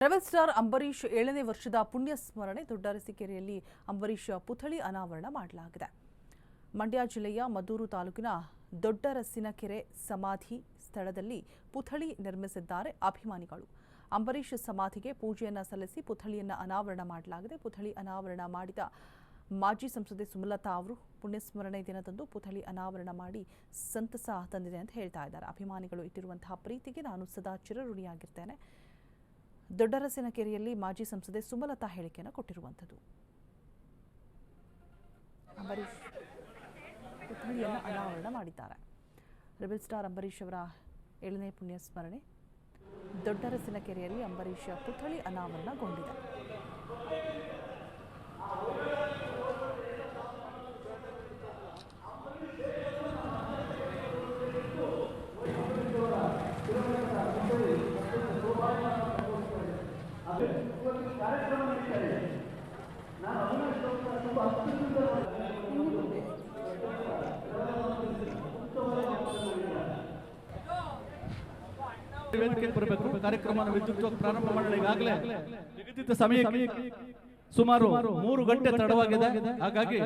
Rebel star Ambareesh 7ನೇ ವರ್ಷದ ಪುಣ್ಯ ಸ್ಮರಣೆ ದೊಡ್ಡರಸಿಕೆರೆಯಲ್ಲಿ ಅಂಬರೀಶ್ ಪುತ್ಥಳಿ ಅನಾವರಣ ಮಾಡಲಾಗಿದೆ. ಮಂಡ್ಯ ಜಿಲ್ಲೆಯ ಮದ್ದೂರು ತಾಲೂಕಿನ ದೊಡ್ಡರಸಿನಕೆರೆ ಸಮಾಧಿ ಸ್ಥಳದಲ್ಲಿ ಪುತ್ಥಳಿ ನಿರ್ಮಿಸಿದ್ದಾರೆ ಅಭಿಮಾನಿಗಳು. ಅಂಬರೀಶ್ ಸಮಾಧಿಗೆ ಪೂಜೆಯನ್ನು ಸಲ್ಲಿಸಿ ಪುತ್ಥಳಿಯನ್ನು ಅನಾವರಣ ಮಾಡಲಾಗಿದೆ. ಪುತ್ಥಳಿ ಅನಾವರಣ ಮಾಡಿದ ಮಾಜಿ ಸಂಸದೆ ಸುಮಲತಾ ಅವರು ಪುಣ್ಯಸ್ಮರಣೆ ದಿನದಂದು ಪುತ್ಥಳಿ ಅನಾವರಣ ಮಾಡಿ ಸಂತಸ ತಂದಿದೆ ಅಂತ ಹೇಳ್ತಾ ಇದ್ದಾರೆ. ಅಭಿಮಾನಿಗಳು ಇಟ್ಟಿರುವಂತಹ ಪ್ರೀತಿಗೆ ನಾನು ಸದಾ ಚಿರಋಣಿಯಾಗಿರ್ತೇನೆ. ದೊಡ್ಡರಸಿನಕೆರೆಯಲ್ಲಿ ಮಾಜಿ ಸಂಸದೆ ಸುಮಲತಾ ಹೇಳಿಕೆಯನ್ನು ಕೊಟ್ಟಿರುವಂಥದ್ದು. ಅಂಬರೀಶ್ ಪುತ್ಥಳಿಯನ್ನು ಅನಾವರಣ ಮಾಡಿದ್ದಾರೆ. ರೆಬೆಲ್ ಸ್ಟಾರ್ ಅಂಬರೀಶ್ ಅವರ 7ನೇ ಪುಣ್ಯ ಸ್ಮರಣೆ ದೊಡ್ಡರಸಿನಕೆರೆಯಲ್ಲಿ ಅಂಬರೀಶ್ ಪುತ್ಥಳಿ ಅನಾವರಣಗೊಂಡಿದೆ. ವೇದಿಕೆಗೆ ಬರಬೇಕು. ಕಾರ್ಯಕ್ರಮವನ್ನು ವಿದ್ಯುಕ್ತವಾಗಿ ಪ್ರಾರಂಭ ಮಾಡಲು ಈಗಾಗಲೇ ನಿಗದಿತ ಸಮಯಕ್ಕೆ ಸುಮಾರು 3 ಗಂಟೆ ತಡವಾಗಿದೆ. ಹಾಗಾಗಿ